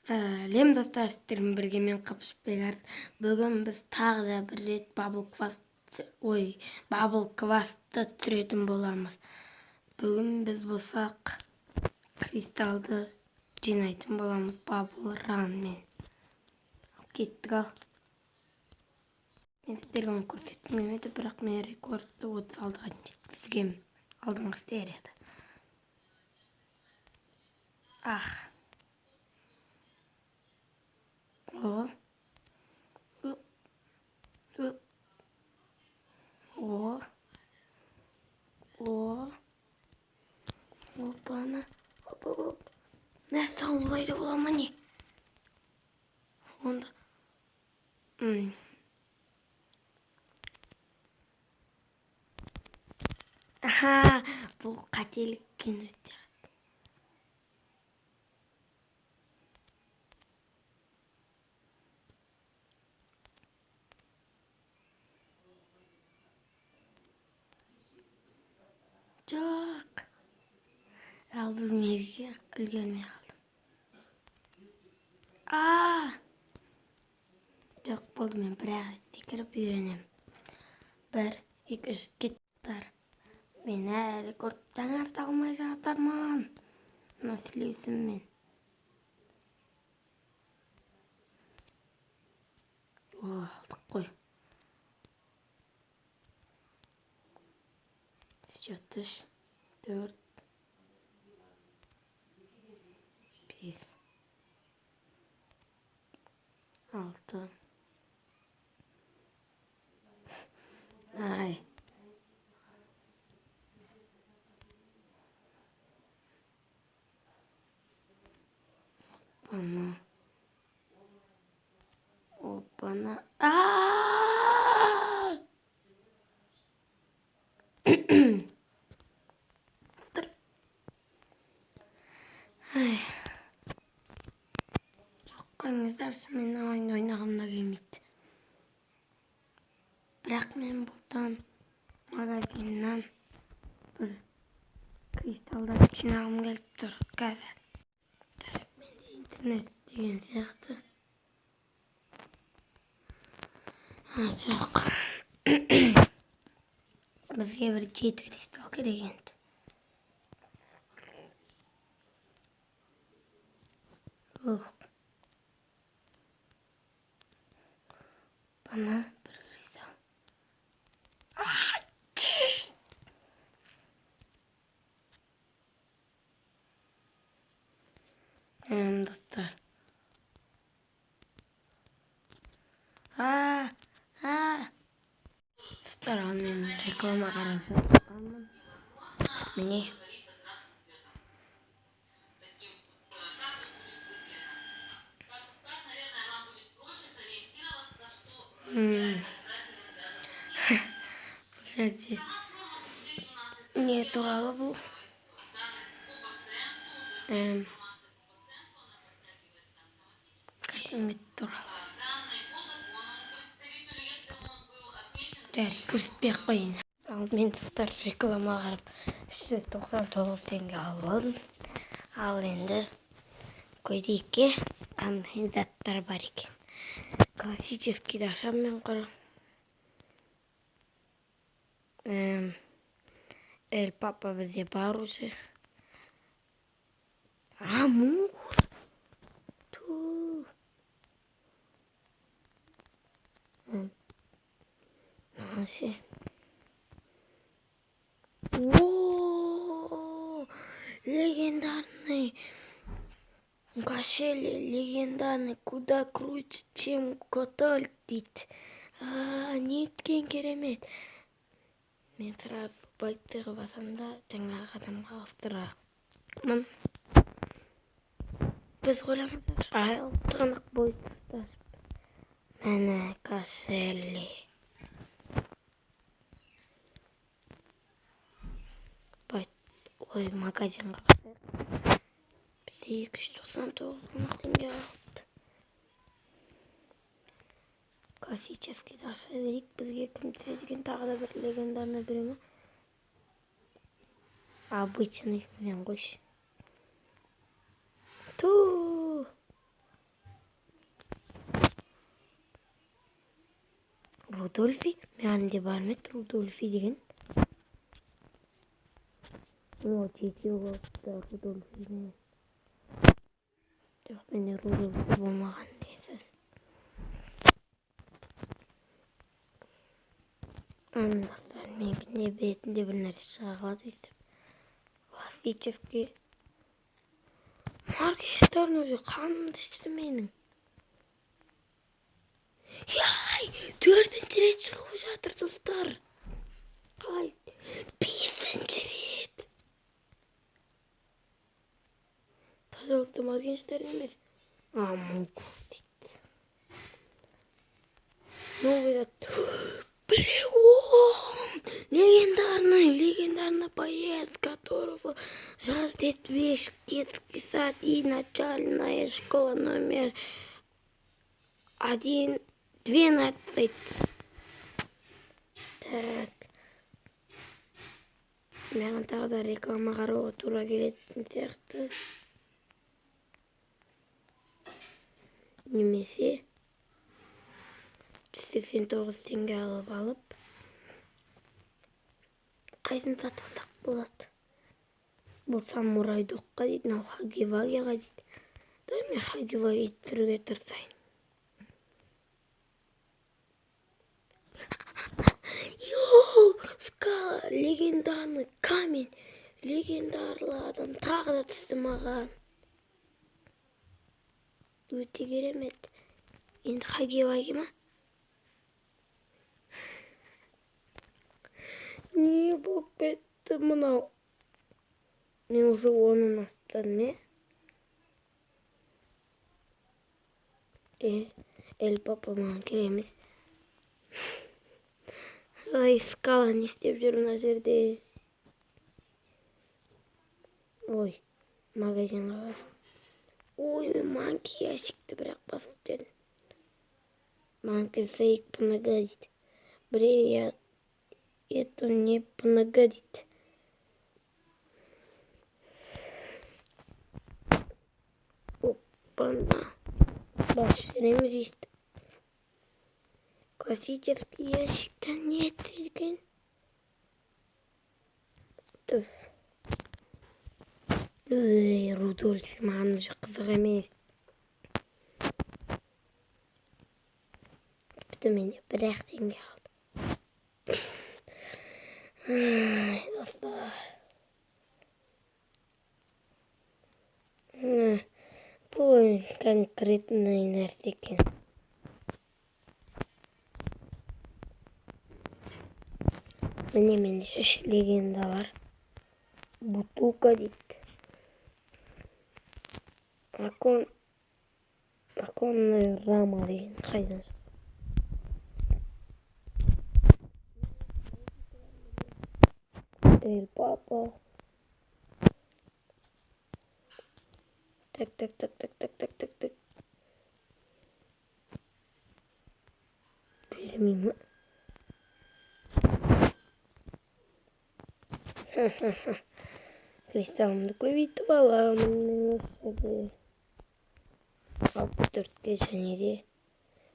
Сәлем достар, сіздермен бірге мен Қапышбек. Бүгін біз тағы да бір рет бабл квасты түсіретін боламыз. Бүгін біз болсақ кристалды жинайтын боламыз бабл ранмен. Кеттік ал. Мен сіздерге оны көрсеттім келмеді, бірақ мен рекордты 36-ға жеткізгенмін алдыңғы серияда. Опана. Мәссаған олай да бола ма не? Онда. Бұл қателіккен өте. Жоқ. Ал білмеуге үлгермей қалдым. Жоқ болды, мен бірақ секіріп үйренем. 1, 2, 3 кеттар. Мен әлі жаңарта алмай жатырмын. Насілесім мен. Алдық қой. Счет 3, 4, 5, 6. Ай. Опана. Қаңыздарсы мен ойнағымда келмейді. Бірақ мен бұлдан магазиннан бір кристалдар жинағым келіп тұр қазір. Менде интернет деген сияқты. Жоқ. Бізге бір 7 кристал керек енді. Бана бір кристал. Достар. Достар, ал мен реклама қарап жатқанмын. Міне. Жерде не туралы бұл? Картинг туралы. Жарик көрсетпей қойын. Ал мен достар реклама қарап 399 теңге алып алдым. Ал енді көрейікке қандай заттар бар екен. Классическийді ашамын мен қара. El Papa бізде бар уже. Амур. Вообще. Легендарный. Кошель легендарный, куда круче, чем котель дейді. Неткен керемет. Мен сразу байтығы басамда жаңағы адамға ауыстырамын. Біз ойлаңыздар, айлықтығынақ бой тұстасып. Мәні кошелі. Магазинға қасайық. Бізде 299 теңге алды. Классическийді аша берейік. Бізге кім түсе деген тағы да бір легендарны бере ма? Обычный мен қойшы. Рудольфи. Менде бар эмет Рудольфи деген. О, жетеу болупта Рудольфи менен. Жок, менде Рудольфи болмаган деген сөз. Достар, мен кине бетинде бир нерсе чыга калат десем. Классический Маркештөрүн өзү канымды иштеди менин. Яй, 4-нчи рет чыгып жатыр достар. Кай, 5-нчи рет. Пожалуйста, Маркештөрүн эмес. Мукусит. Новый дат. Легендарный боец, которого жаждет весь детский сад и начальная школа номер 12. Так. Маған тағы да реклама қарауға тура келетін сияқты. Немесе 189 теңге алып қайсын сатып алсақ болады. Бұл самурай доққа дейді, мынау хаги-вагиға дейді. Мен хаги-ваги түсіруге тырысайын. Йоу, скала, легендарный камень, легендарлы адам тағы да түсті маған. Өте керемет. Енді хаги-ваги ма? Не болып кетті мынау? Мен уже оның астан не? Эл папа маған керемес. Ай, скала не істеп жүр мына жерде? Ой, магазинға басып. Ой, мен манки ящикті бірақ басып дедім. Манки фейк понагадит. Блин, это не понагадит. Опа-на. Басып жүреміз естіп. Классический ящиктен не етілген? Түф. Рудольфи маған уже қызық емес. Тіпті менде бір-ақ теңге алды. Достар. Бұл конкретный нәрсе екен. Міне менде 3 легенда бар. Бутылка дейді. Оконная рама деген қайдан шығады? Эль папа. Так. Бермеймін. Кристалымды көбейтіп аламын. 64-ке және де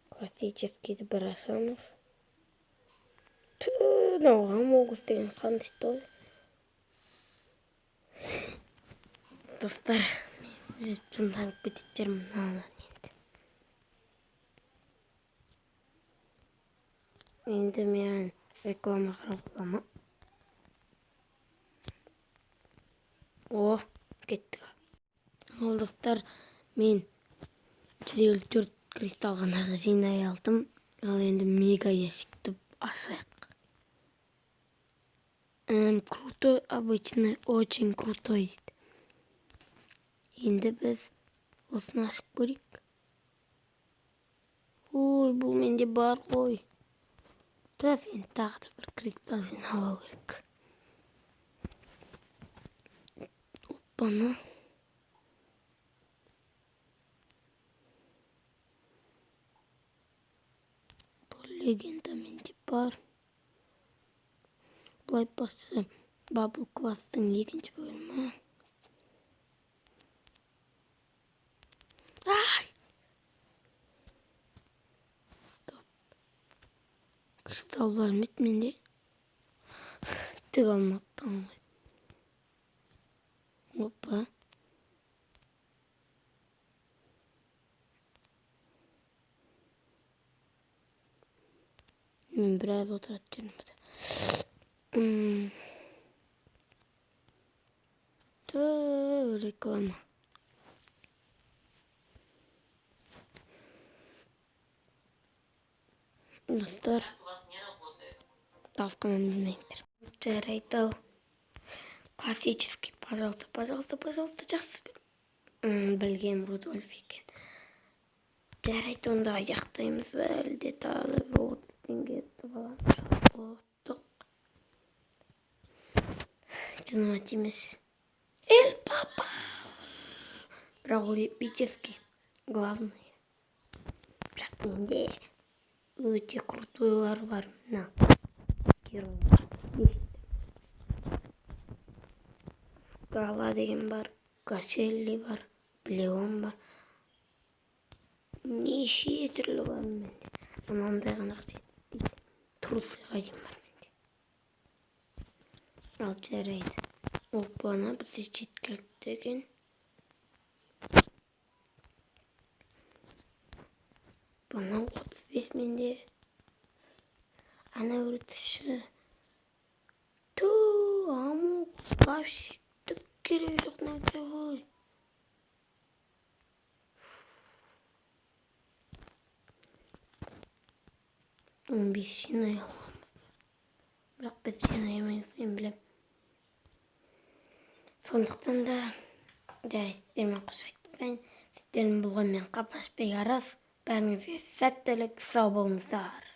классическийді бір ашамыз. Мынауға могус деген қандай той. Достар, мен жынданып кететін жермін мыналардан енді. Енді мен реклама қарап бола ма? О, кеттік. Ол достар, мен 154 кристалл ғана жинай алдым. Ал енді мега ящикті ашайық. Крутой, обычный, очень крутой дейді. Енді біз осыны ашып көрейік. Ой, бұл менде бар ғой. Тәф, енді тағы да бір кристалл жинау керек. Опана. Бұл легенда менде бар. Бұлай басы Бабл класстың 2-ші бөлімі. Стоп. Talvarım etmedi. Tık almaktan. Hoppa. Ben biraz oturtacağım. Reklama. Dostlar. Давка bilmektir. Жарайды. Классический, пожалуйста, жақсы білген Рудольф екен. Жарайды, онда аяқтаймыз ба, әлде тағы 30 теңге ұттық. Жаныма тимес. Эль Папа! Бірақ ол эпический, главный. Бірақ менде өте крутойлар бар. Мына геройлар. Скала деген бар, Гашелли бар, Блеон бар. Неше түрлі бар менде. Анандай ғана жетпейді. Трусыға дейін бар менде. Алып жарайды. Опана бізде жеткіліктеген. Бана 35 менде. Ана өртіші. Амук, вообще түк керек жоқ нәрсе ғой. Он 15 жинай аламыз. Бірақ біз жинай алмаймыз, мен білем. Сондықтан да жарайды, сіздермен қош айтысайын. Сіздермен болғанмен қапаспай араз. Бәріңізге сәттілік, сау болыңыздар.